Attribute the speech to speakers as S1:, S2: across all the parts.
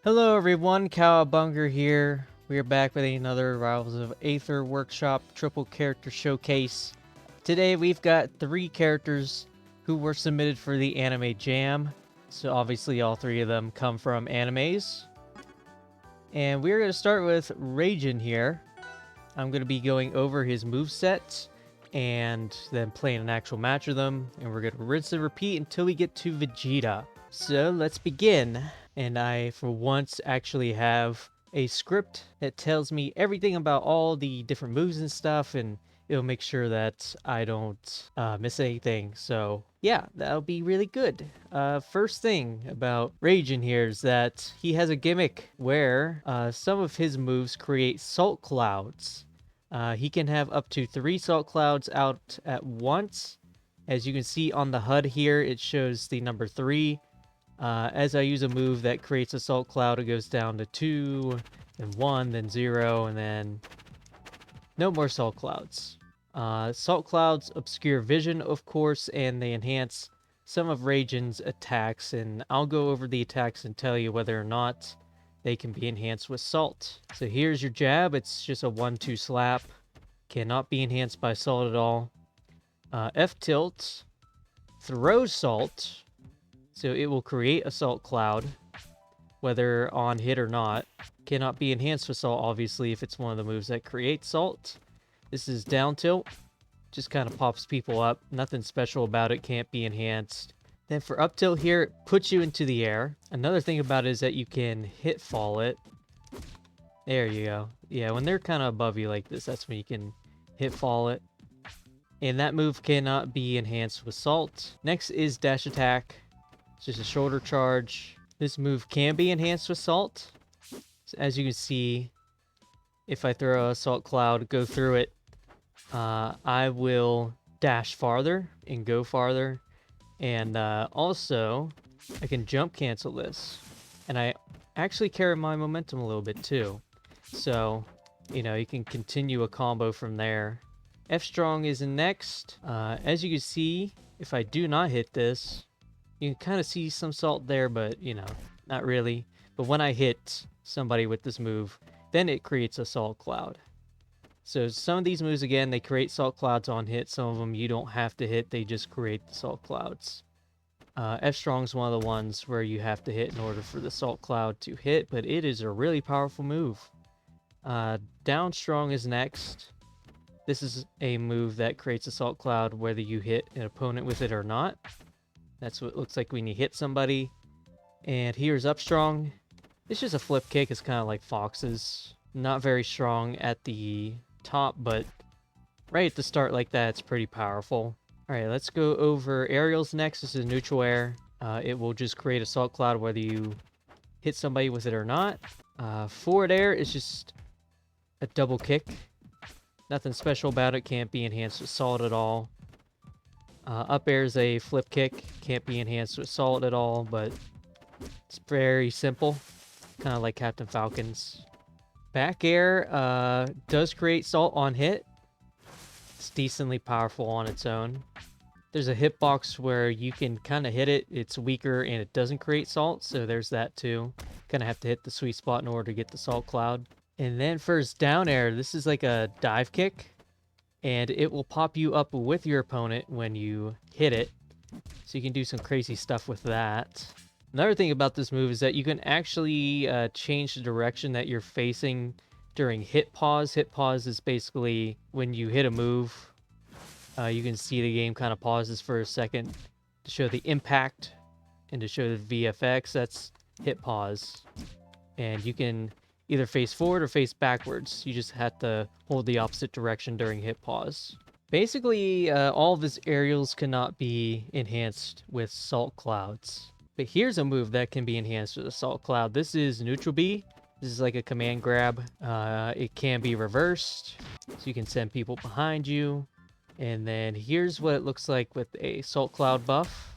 S1: Hello everyone, Cowabunga here. We are back with another Rivals of Aether Workshop Triple Character Showcase. Today we've got 3 characters who were submitted for the Anime Jam. So obviously all 3 of them come from animes. And we're going to start with Reigen here. I'm going to be going over his moveset and then playing an actual match with them. And we're going to rinse and repeat until we get to Vegeta. So let's begin. And I, for once, actually have a script that tells me everything about all the different moves and stuff, and it'll make sure that I don't miss anything. So yeah, that'll be really good. First thing about Reigen here is that he has a gimmick where some of his moves create salt clouds. He can have up to 3 salt clouds out at once. As you can see on the HUD here, it shows the number 3. As I use a move that creates a salt cloud, it goes down to 2, then 1, then 0, and then no more salt clouds. Salt clouds obscure vision, of course, and they enhance some of Reigen's attacks, and I'll go over the attacks and tell you whether or not they can be enhanced with salt. So here's your jab. It's just a 1-2 slap. Cannot be enhanced by salt at all. F-tilt throws salt. So it will create a salt cloud, whether on hit or not. Cannot be enhanced with salt, obviously, if it's one of the moves that creates salt. This is down tilt. Just kind of pops people up. Nothing special about it. Can't be enhanced. Then for up tilt here, it puts you into the air. Another thing about it is that you can hit fall it. There you go. Yeah, when they're kind of above you like this, that's when you can hit fall it. And that move cannot be enhanced with salt. Next is dash attack. Just a shoulder charge. This move can be enhanced with salt. So as you can see, if I throw a salt cloud, go through it, I will dash farther and go farther. And also, I can jump cancel this. And I actually carry my momentum a little bit too. So, you can continue a combo from there. F strong is next. As you can see, if I do not hit this, you can kind of see some salt there, but, not really. But when I hit somebody with this move, then it creates a salt cloud. So some of these moves, again, they create salt clouds on hit. Some of them you don't have to hit. They just create the salt clouds. F-strong is one of the ones where you have to hit in order for the salt cloud to hit, but it is a really powerful move. Down strong is next. This is a move that creates a salt cloud whether you hit an opponent with it or not. That's what it looks like when you hit somebody. And here's up strong. It's just a flip kick. It's kind of like Fox's. Not very strong at the top, but right at the start like that, it's pretty powerful. Alright, let's go over aerials next. This is neutral air. It will just create a salt cloud whether you hit somebody with it or not. Forward air is just a double kick. Nothing special about it. Can't be enhanced with salt at all. Up air is a flip kick. Can't be enhanced with salt at all, but it's very simple. Kind of like Captain Falcon's. Back air does create salt on hit. It's decently powerful on its own. There's a hitbox where you can kind of hit it. It's weaker and it doesn't create salt, so there's that too. Kind of have to hit the sweet spot in order to get the salt cloud. And then for his down air, this is like a dive kick. And it will pop you up with your opponent when you hit it. So you can do some crazy stuff with that. Another thing about this move is that you can actually change the direction that you're facing during hit pause. Hit pause is basically when you hit a move, you can see the game kind of pauses for a second to show the impact and to show the VFX. That's hit pause. And you can either face forward or face backwards. You just have to hold the opposite direction during hit pause. Basically, all of his aerials cannot be enhanced with salt clouds. But here's a move that can be enhanced with a salt cloud. This is neutral B. This is like a command grab. It can be reversed, so you can send people behind you. And then here's what it looks like with a salt cloud buff.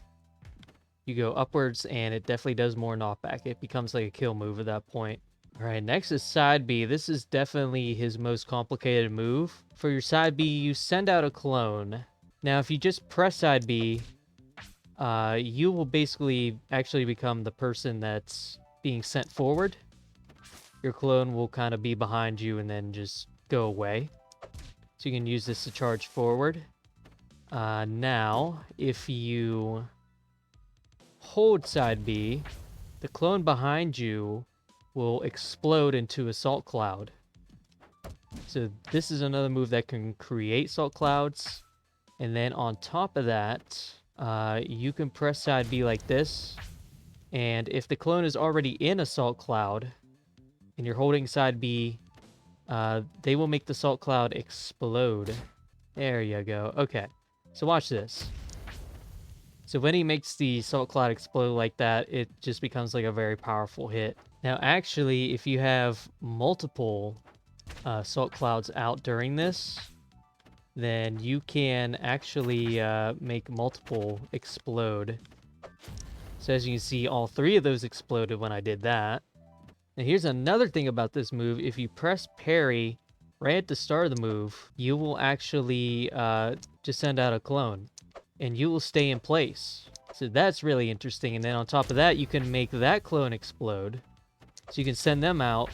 S1: You go upwards, and it definitely does more knockback. It becomes like a kill move at that point. Alright, next is side B. This is definitely his most complicated move. For your side B, you send out a clone. Now, if you just press side B, you will basically actually become the person that's being sent forward, your clone will kind of be behind you and then just go away. So you can use this to charge forward. Now, if you hold side B, the clone behind you will explode into a salt cloud. So this is another move that can create salt clouds. And then on top of that, you can press side B like this. And if the clone is already in a salt cloud, and you're holding side B, they will make the salt cloud explode. There you go. Okay, so watch this. So when he makes the salt cloud explode like that, it just becomes like a very powerful hit. Now, actually, if you have multiple salt clouds out during this, then you can actually make multiple explode. So as you can see, all 3 of those exploded when I did that. Now here's another thing about this move. If you press parry right at the start of the move, you will actually just send out a clone. And you will stay in place. So that's really interesting. And then on top of that, you can make that clone explode. So you can send them out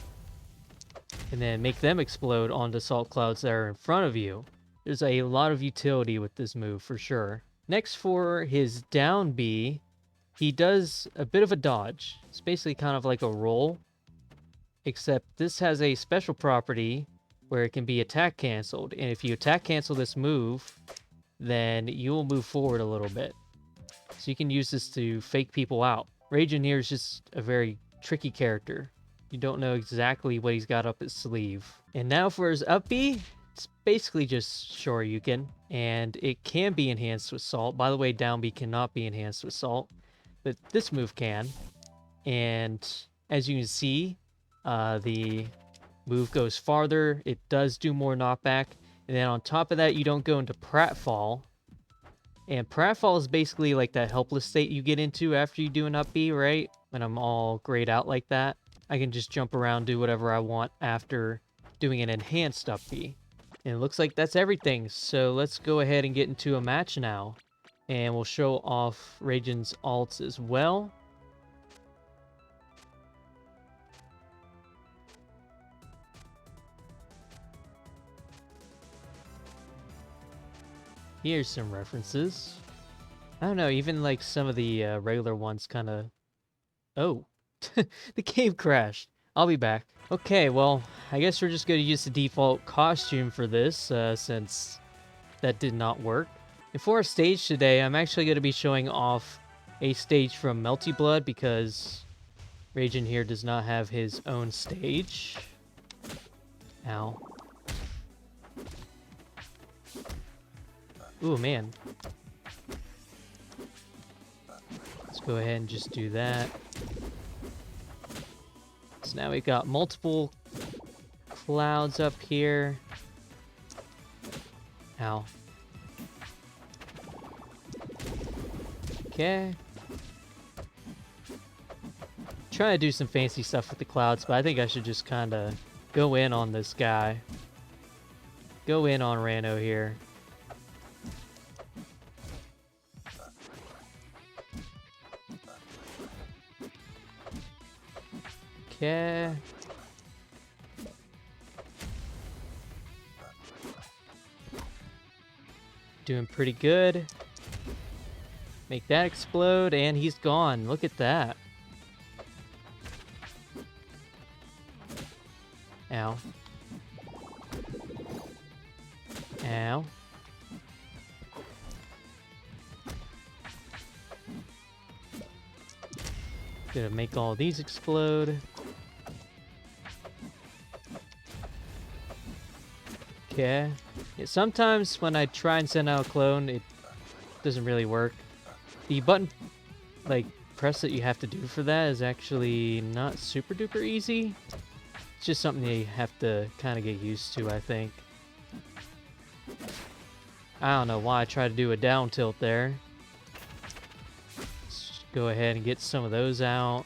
S1: and then make them explode onto salt clouds that are in front of you. There's a lot of utility with this move for sure. Next, for his down B, he does a bit of a dodge. It's basically kind of like a roll, except this has a special property where it can be attack canceled. And if you attack cancel this move, then you will move forward a little bit. So you can use this to fake people out. Reigen here is just a very tricky character. You don't know exactly what he's got up his sleeve. And now for his up B, it's basically just Shoryuken, and it can be enhanced with salt. By the way, down B cannot be enhanced with salt, but this move can. And as you can see, the move goes farther. It does do more knockback. And then on top of that, you don't go into pratfall. And pratfall is basically like that helpless state you get into after you do an up B, right? When I'm all grayed out like that. I can just jump around, do whatever I want after doing an enhanced up B. And it looks like that's everything. So let's go ahead and get into a match now. And we'll show off Reigen's alts as well. Here's some references. I don't know, even like some of the regular ones kind of... Oh, the game crashed. I'll be back. Okay, well, I guess we're just going to use the default costume for this, since that did not work. And for our stage today, I'm actually going to be showing off a stage from Melty Blood, because Reigen here does not have his own stage. Ow. Ooh, man. Let's go ahead and just do that. So now we've got multiple clouds up here. Ow. Okay. Trying to do some fancy stuff with the clouds, but I think I should just kind of go in on this guy. Go in on Rano here. Okay. Doing pretty good. Make that explode, and he's gone. Look at that. Ow. Ow. Gonna make all these explode. Okay. Yeah, sometimes when I try and send out a clone, it doesn't really work. The button, like, press that you have to do for that is actually not super duper easy. It's just something you have to kind of get used to, I think. I don't know why I tried to do a down tilt there. Let's go ahead and get some of those out.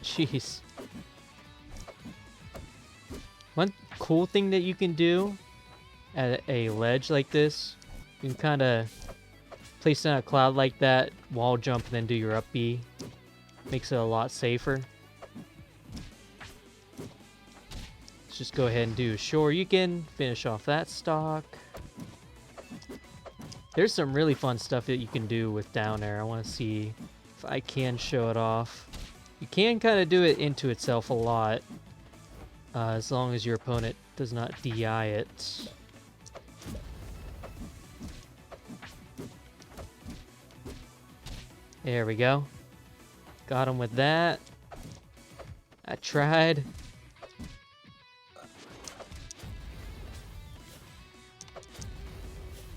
S1: Jeez. One cool thing that you can do at a ledge like this, you can kind of place down a cloud like that, wall jump, and then do your up B. Makes it a lot safer. Let's just go ahead and do a Shoryuken. Finish off that stock. There's some really fun stuff that you can do with down air. I want to see if I can show it off. You can kind of do it into itself a lot. As long as your opponent does not DI it. There we go. Got him with that. I tried.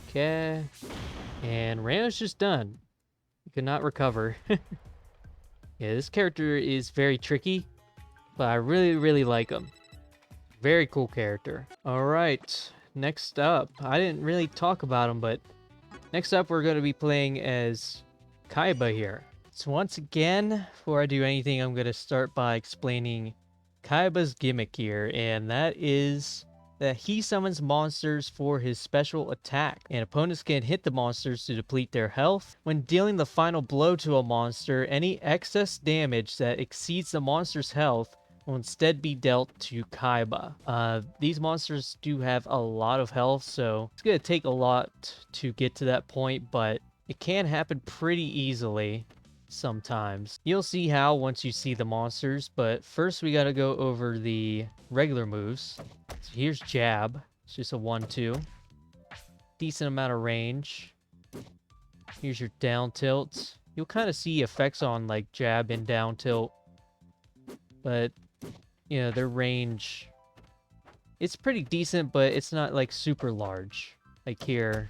S1: Okay. And Rano's just done. He could not recover. Yeah, this character is very tricky, but I really, really like him. Very cool character. Alright, next up. I didn't really talk about him, but next up we're going to be playing as Kaiba here. So once again, before I do anything, I'm going to start by explaining Kaiba's gimmick here, and that is that he summons monsters for his special attack, and opponents can hit the monsters to deplete their health. When dealing the final blow to a monster, any excess damage that exceeds the monster's health will instead be dealt to Kaiba. These monsters do have a lot of health, so it's going to take a lot to get to that point, but it can happen pretty easily sometimes. You'll see how once you see the monsters, but first we got to go over the regular moves. So here's Jab. It's just a 1-2. Decent amount of range. Here's your down tilt. You'll kind of see effects on like Jab and down tilt, but you know, their range, it's pretty decent, but it's not like super large. Like here.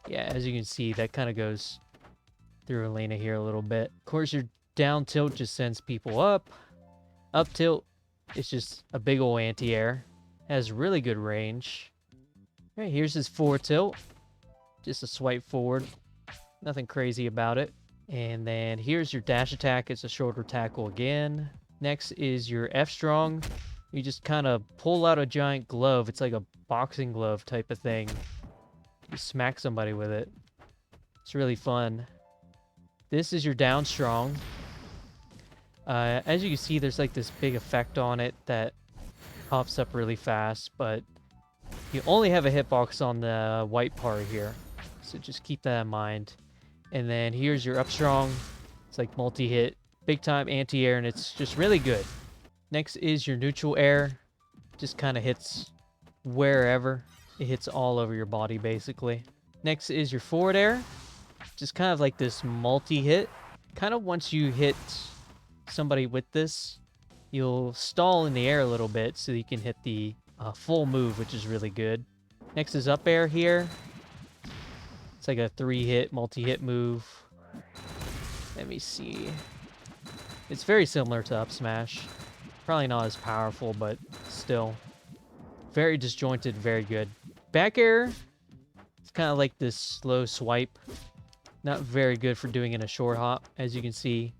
S1: Yeah, as you can see, that kind of goes through Elena here a little bit. Of course, your down tilt just sends people up. Up tilt, it's just a big ol' anti-air. Has really good range. Alright, here's his forward tilt. Just a swipe forward. Nothing crazy about it. And then here's your dash attack. It's a shorter tackle again. Next is your F-Strong. You just kind of pull out a giant glove. It's like a boxing glove type of thing. You smack somebody with it. It's really fun. This is your down strong. As you can see, there's like this big effect on it that pops up really fast, but you only have a hitbox on the white part here. So just keep that in mind. And then here's your up strong. It's like multi-hit, big time anti-air, and it's just really good. Next is your neutral air. Just kind of hits wherever. It hits all over your body, basically. Next is your forward air. Just kind of like this multi-hit. Kind of once you hit somebody with this, you'll stall in the air a little bit so you can hit the full move, which is really good. Next is up air here. It's like a 3-hit, multi-hit move. Let me see. It's very similar to up smash. Probably not as powerful, but still. Very disjointed, very good. Back air, it's kind of like this slow swipe. Not very good for doing in a short hop, as you can see.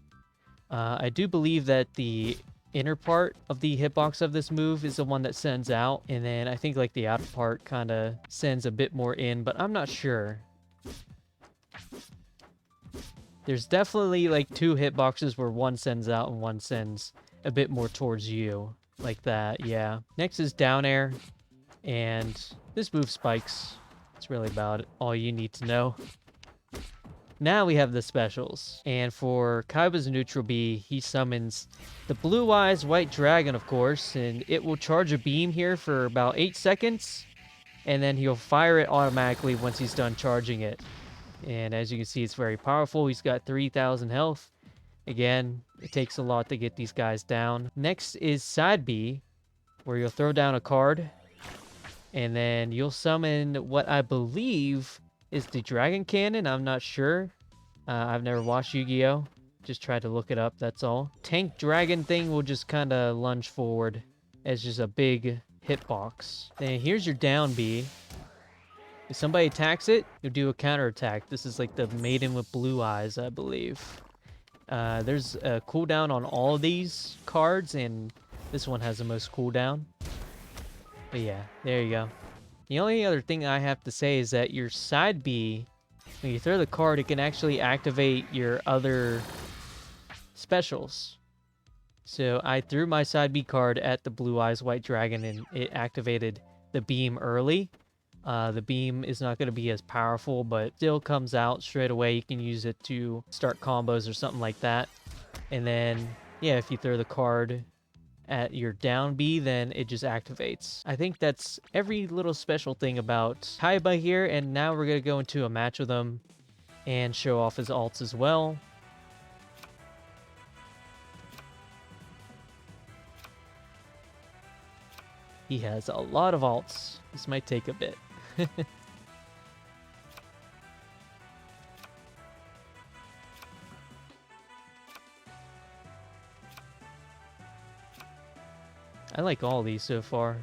S1: I do believe that the inner part of the hitbox of this move is the one that sends out, and then I think like the outer part kind of sends a bit more in, but I'm not sure. There's definitely like 2 hitboxes where one sends out and one sends a bit more towards you. Like that, yeah. Next is down air, and this move spikes. That's really about all you need to know. Now we have the specials. And for Kaiba's neutral B, he summons the Blue Eyes White Dragon, of course, and it will charge a beam here for about 8 seconds, and then he'll fire it automatically once he's done charging it. And as you can see, it's very powerful. He's got 3,000 health. Again, it takes a lot to get these guys down. Next is side B, where you'll throw down a card, and then you'll summon what I believe is the Dragon Cannon. I'm not sure. I've never watched Yu-Gi-Oh! Just tried to look it up, that's all. Tank Dragon thing will just kind of lunge forward as just a big hitbox. Then here's your down B. If somebody attacks it, you'll do a counterattack. This is like the Maiden with Blue Eyes, I believe. There's a cooldown on all of these cards, and this one has the most cooldown. But yeah, there you go. The only other thing I have to say is that your side B When you throw the card, it can actually activate your other specials. So I threw my side B card at the Blue Eyes White Dragon and it activated the beam early. The beam is not going to be as powerful, but still comes out straight away. You can use it to start combos or something like that. And then, yeah, if you throw the card at your down B, then it just activates. I think that's every little special thing about Kaiba here, and now we're going to go into a match with him and show off his alts as well. He has a lot of alts. This might take a bit. I like all these so far.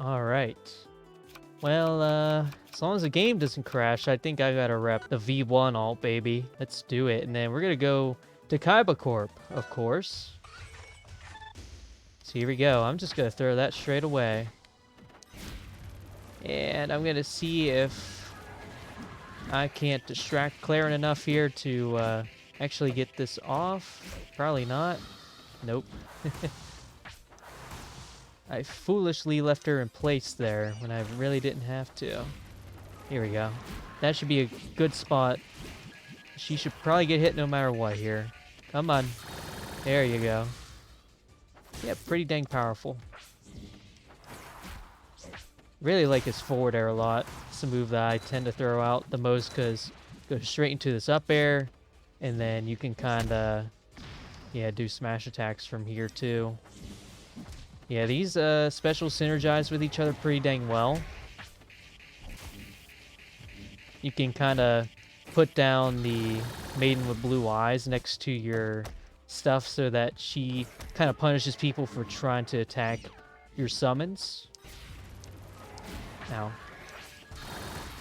S1: All right. Well, as long as the game doesn't crash, I think I gotta rep the V1 alt, baby. Let's do it. And then we're gonna go to Kaiba Corp, of course. So here we go. I'm just gonna throw that straight away. And I'm gonna see if I can't distract Claren enough here to actually get this off. Probably not. Nope. I foolishly left her in place there when I really didn't have to. Here we go. That should be a good spot. She should probably get hit no matter what here. Come on. There you go. Yeah, pretty dang powerful. Really like his forward air a lot. It's a move that I tend to throw out the most because it goes straight into this up air. And then you can kind of, yeah, do smash attacks from here too. Yeah, these specials synergize with each other pretty dang well. You can kind of put down the Maiden with Blue Eyes next to your stuff so that she kind of punishes people for trying to attack your summons. Now,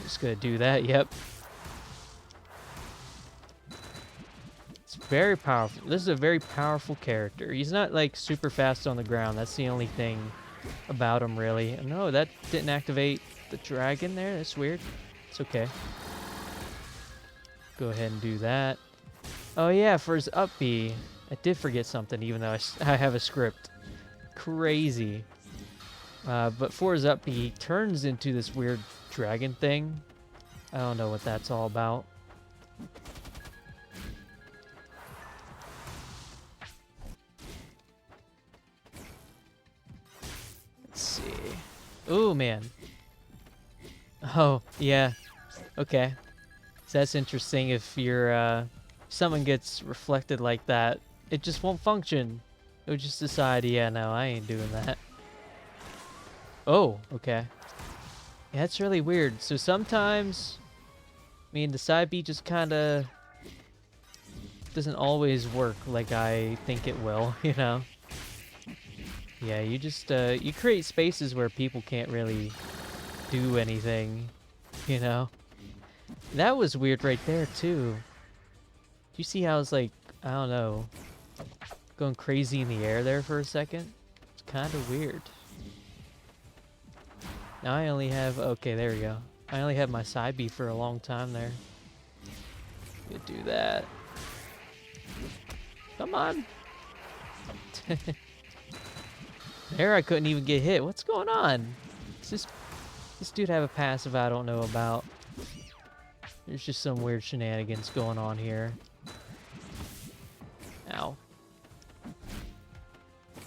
S1: just gonna do that, yep. It's very powerful. This is a very powerful character. He's not like super fast on the ground. That's the only thing about him, really. No, that didn't activate the dragon there. That's weird. It's okay. Go ahead and do that. Oh yeah, for his up B, I did forget something, even though I have a script. Crazy. But for his up B, he turns into this weird dragon thing. I don't know what that's all about. Let's see. Ooh, man. Oh, yeah. Okay. So that's interesting. If your someone gets reflected like that, it just won't function. It would just decide, yeah, no, I ain't doing that. Oh, okay. Yeah, that's really weird. So sometimes, I mean, the side B just kind of doesn't always work like I think it will, you know? Yeah, you just, you create spaces where people can't really do anything, you know? That was weird right there, too. Do you see how it's like, I don't know, going crazy in the air there for a second? It's kind of weird. Now I only have, okay, there we go. I only have my side B for a long time there. Could do that. Come on. There I couldn't even get hit. What's going on? Does this dude have a passive I don't know about? There's just some weird shenanigans going on here. Ow.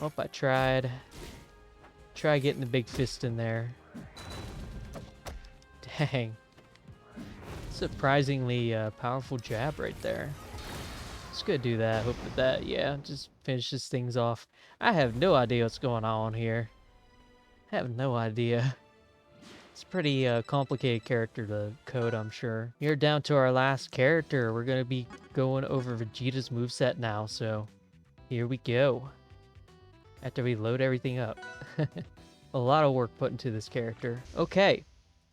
S1: Oh, I tried. Try getting the big fist in there. Dang. Surprisingly powerful jab right there. Just gonna do that. Hope that, yeah, just finishes things off. I have no idea what's going on here. I have no idea. It's a pretty complicated character to code, I'm sure. We're down to our last character. We're going to be going over Vegeta's moveset now, so here we go. After we load everything up. A lot of work put into this character. Okay,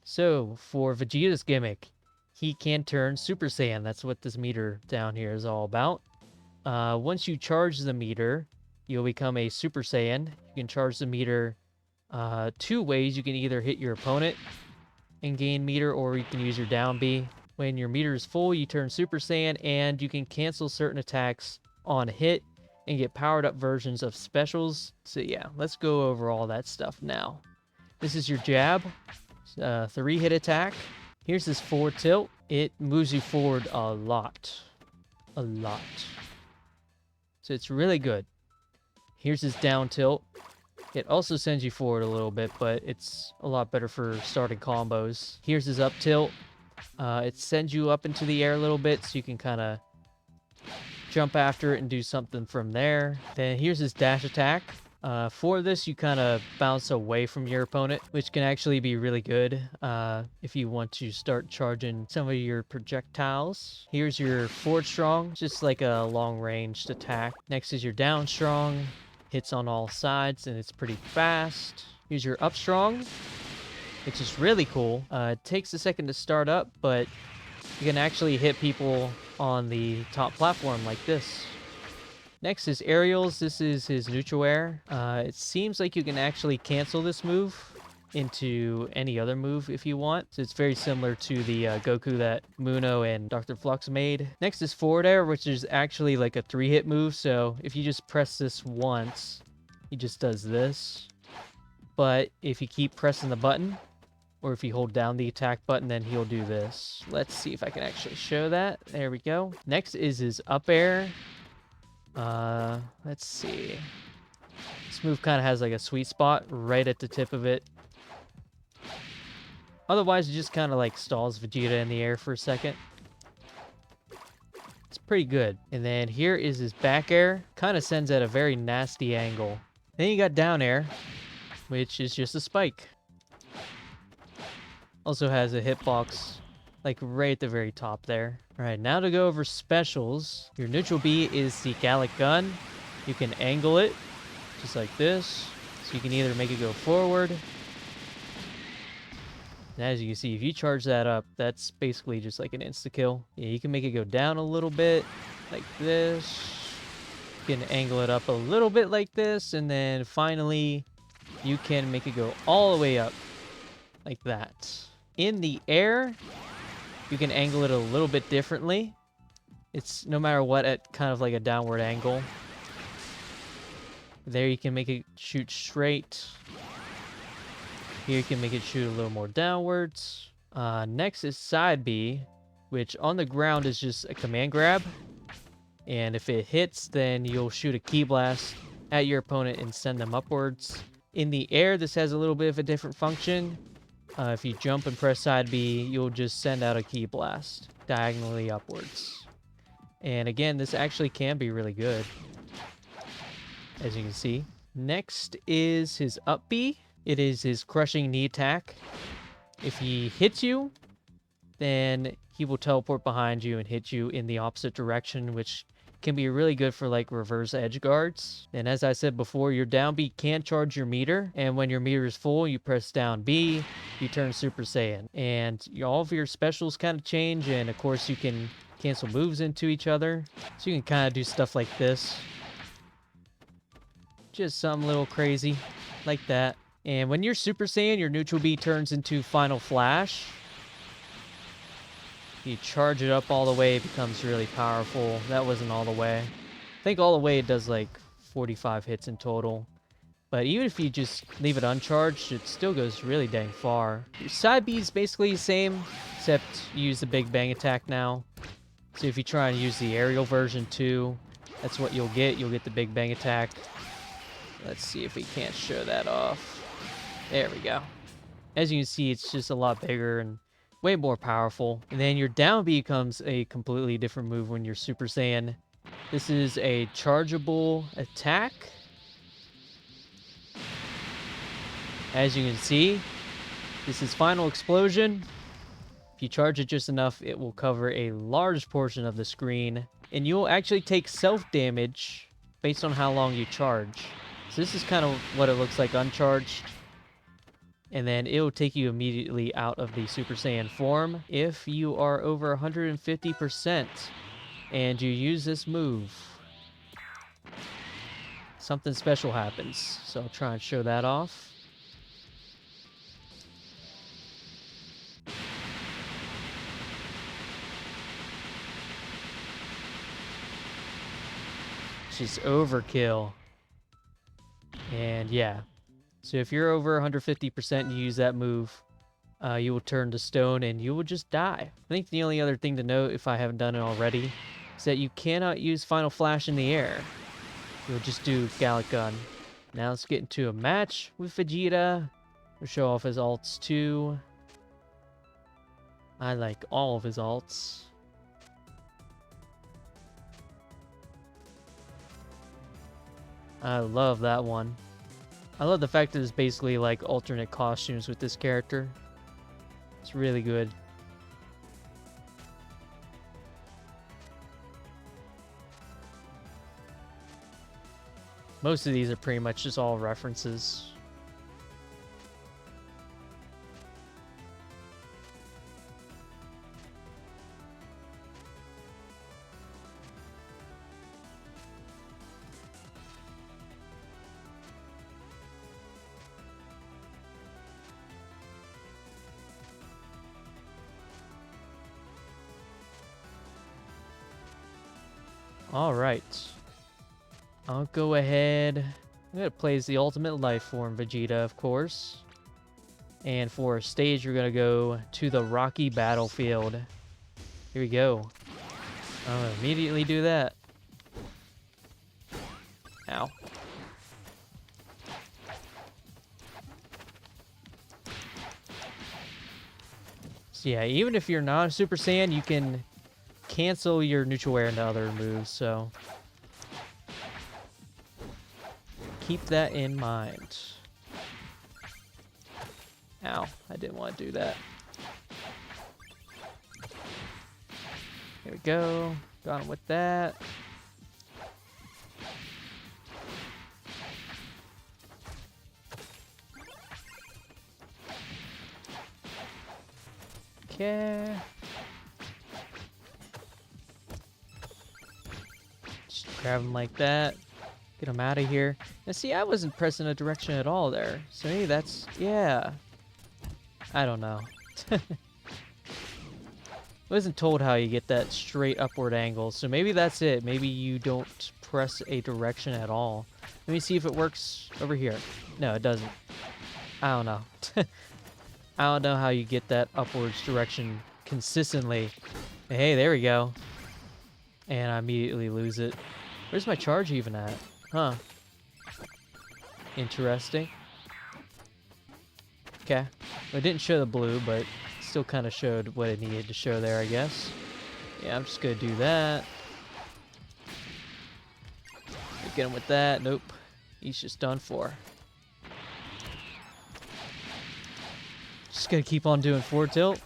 S1: so for Vegeta's gimmick, he can turn Super Saiyan. That's what this meter down here is all about. Once you charge the meter, you'll become a Super Saiyan. You can charge the meter two ways. You can either hit your opponent and gain meter, or you can use your down B. When your meter is full, you turn Super Saiyan, and you can cancel certain attacks on hit and get powered up versions of specials. So yeah, let's go over all that stuff now. This is your jab, 3-hit attack. Here's this forward tilt. It moves you forward a lot. A lot. So it's really good. Here's his down tilt. It also sends you forward a little bit, but it's a lot better for starting combos. Here's his up tilt. It sends you up into the air a little bit, so you can kind of jump after it and do something from there. Then here's his dash attack. For this, you kind of bounce away from your opponent, which can actually be really good if you want to start charging some of your projectiles. Here's your forward strong, just like a long-ranged attack. Next is your down strong. Hits on all sides, and it's pretty fast. Here's your up strong, which is really cool. It takes a second to start up, but you can actually hit people on the top platform like this. Next is aerials. This is his neutral air. It seems like you can actually cancel this move into any other move if you want. So it's very similar to the Goku that Muno and Dr. Flux made. Next is forward air, which is actually like a 3-hit move. So if you just press this once, he just does this. But if you keep pressing the button, or if you hold down the attack button, then he'll do this. Let's see if I can actually show that. There we go. Next is his up air. Let's see. This move kind of has like a sweet spot right at the tip of it. Otherwise, it just kind of like stalls Vegeta in the air for a second. It's pretty good. And then here is his back air. Kind of sends at a very nasty angle. Then you got down air, which is just a spike. Also has a hitbox like right at the very top there. All right, now to go over specials. Your neutral B is the Gallic gun. You can angle it just like this. So you can either make it go forward. And as you can see, if you charge that up, that's basically just like an insta-kill. Yeah, you can make it go down a little bit like this. You can angle it up a little bit like this. And then finally, you can make it go all the way up like that. In the air, you can angle it a little bit differently. It's no matter what at kind of like a downward angle. There you can make it shoot straight. Here you can make it shoot a little more downwards. Next is side B, which on the ground is just a command grab. And if it hits, then you'll shoot a ki blast at your opponent and send them upwards. In the air, this has a little bit of a different function. If you jump and press side B, you'll just send out a ki blast diagonally upwards. And again, this actually can be really good, as you can see. Next is his up B. It is his crushing knee attack. If he hits you, then he will teleport behind you and hit you in the opposite direction, which can be really good for like reverse edge guards. And as I said before, your down B can charge your meter, and when your meter is full, you press down B, you turn Super Saiyan, and all of your specials kind of change. And of course, you can cancel moves into each other, so you can kind of do stuff like this, just something a little crazy like that. And when you're Super Saiyan, your neutral B turns into Final Flash. You charge it up all the way, it becomes really powerful. That wasn't all the way. I think all the way it does like 45 hits in total. But even if you just leave it uncharged, it still goes really dang far. Your side B is basically the same, except you use the Big Bang attack now. So if you try and use the aerial version too, that's what you'll get. You'll get the Big Bang attack. Let's see if we can't show that off. There we go. As you can see, it's just a lot bigger and way more powerful. And then your down B becomes a completely different move when you're Super Saiyan. This is a chargeable attack. As you can see, This is Final Explosion. If you charge it just enough, it will cover a large portion of the screen, and you'll actually take self-damage based on how long you charge. So this is kind of what it looks like uncharged. And then it will take you immediately out of the Super Saiyan form if you are over 150% and you use this move. Something special happens, so I'll try and show that off. Just overkill. And yeah. So if you're over 150% and you use that move, you will turn to stone and you will just die. I think the only other thing to note, if I haven't done it already, is that you cannot use Final Flash in the air. You'll just do Gallic Gun. Now let's get into a match with Vegeta. We'll show off his alts too. I like all of his alts. I love that one. I love the fact that there's basically like alternate costumes with this character. It's really good. Most of these are pretty much just all references. All right. I'll go ahead. I'm gonna play as the ultimate life form Vegeta, of course. And for a stage, we're gonna go to the rocky battlefield. Here we go. I'll immediately do that. Ow. So yeah, even if you're not a Super Saiyan, you can cancel your neutral wear into other moves, so keep that in mind. Ow, I didn't want to do that. Here we go. Got him with that. Okay. Just grab him like that. Get him out of here. Now see, I wasn't pressing a direction at all there. So maybe that's, yeah. I don't know. Wasn't told how you get that straight upward angle. So maybe that's it. Maybe you don't press a direction at all. Let me see if it works over here. No, it doesn't. I don't know. I don't know how you get that upwards direction consistently. Hey, there we go. And I immediately lose it. Where's my charge even at? Huh. Interesting. Okay. Well, it didn't show the blue, but still kind of showed what it needed to show there, I guess. Yeah, I'm just going to do that. Get him with that. Nope. He's just done for. Just going to keep on doing forward tilt.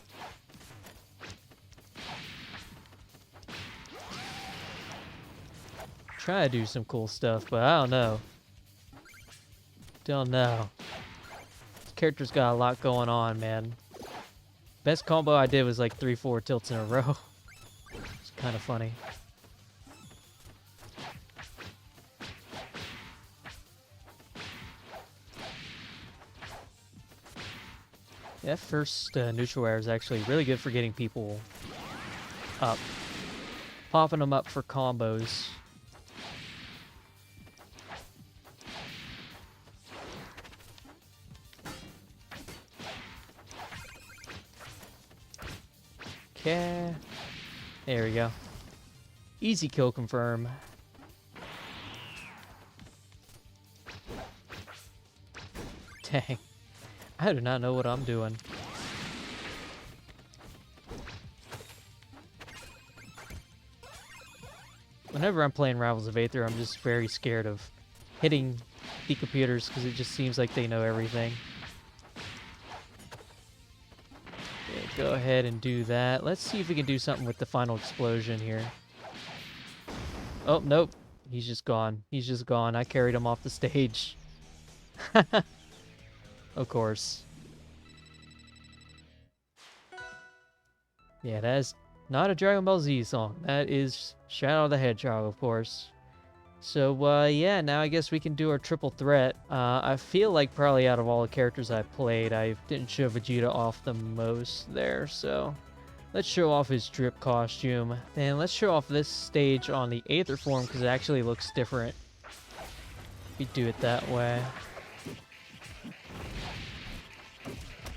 S1: Try to do some cool stuff, but I don't know. Don't know. This character's got a lot going on, man. Best combo I did was like 3 forward tilts in a row. It's kind of funny. That first neutral air is actually really good for getting people up. Popping them up for combos. Okay. There we go. Easy kill confirm. Dang. I do not know what I'm doing. Whenever I'm playing Rivals of Aether, I'm just very scared of hitting the computers because it just seems like they know everything. go ahead and do that. Let's see if we can do something with the final explosion here. Oh, nope. He's just gone. He's just gone. I carried him off the stage. Of course. Yeah, that is not a Dragon Ball Z song. That is Shadow the Hedgehog, of course. So, yeah, now I guess we can do our triple threat. I feel like probably out of all the characters I played, I didn't show Vegeta off the most there, so let's show off his drip costume. And let's show off this stage on the Aether form, because it actually looks different. We do it that way.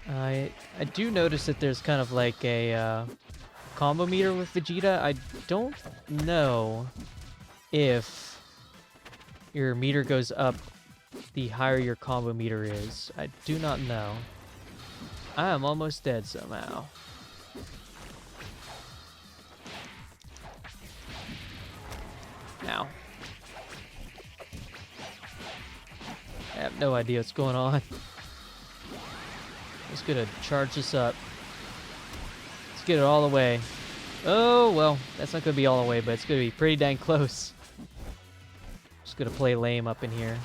S1: I do notice that there's kind of like a combo meter with Vegeta. I don't know if your meter goes up the higher your combo meter is. I do not know. I am almost dead somehow. Ow. I have no idea what's going on. Just gonna charge this up. Let's get it all the way. Oh, well, that's not gonna be all the way, but it's gonna be pretty dang close. Just gonna play lame up in here.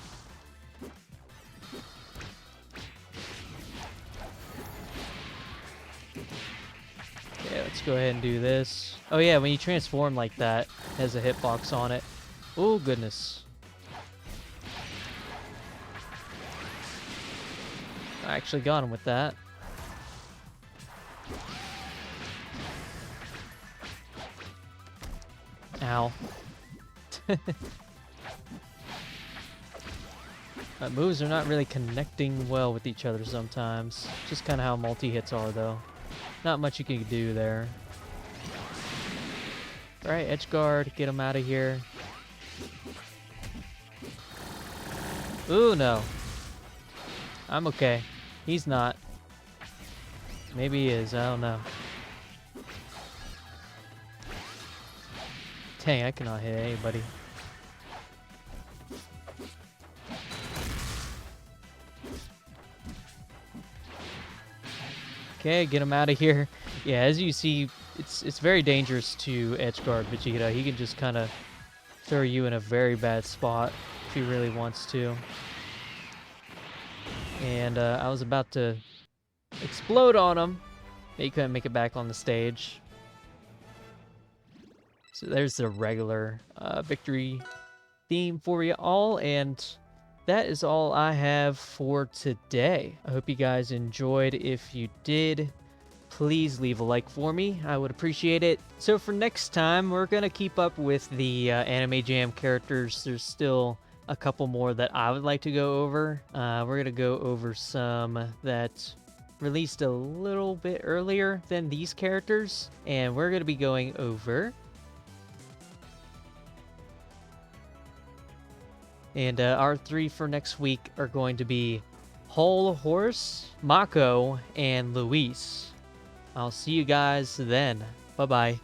S1: Okay, let's go ahead and do this. Oh yeah, when you transform like that, it has a hitbox on it. Oh, goodness. I actually got him with that. Ow. Moves are not really connecting well with each other sometimes. Just kind of how multi-hits are, though. Not much you can do there. Alright, edge guard, get him out of here. Ooh, no. I'm okay. He's not. Maybe he is, I don't know. Dang, I cannot hit anybody. Okay, get him out of here. Yeah, as you see, it's very dangerous to edge guard Vegeta. He can just kind of throw you in a very bad spot if he really wants to. And I was about to explode on him, but he couldn't make it back on the stage. So there's the regular victory theme for you all, and that is all I have for today. I hope you guys enjoyed. If you did, please leave a like for me. I would appreciate it. So for next time, we're going to keep up with the Anime Jam characters. There's still a couple more that I would like to go over. We're going to go over some that released a little bit earlier than these characters. And we're going to be going over... And our three for next week are going to be Whole Horse, Mako, and Luis. I'll see you guys then. Bye-bye.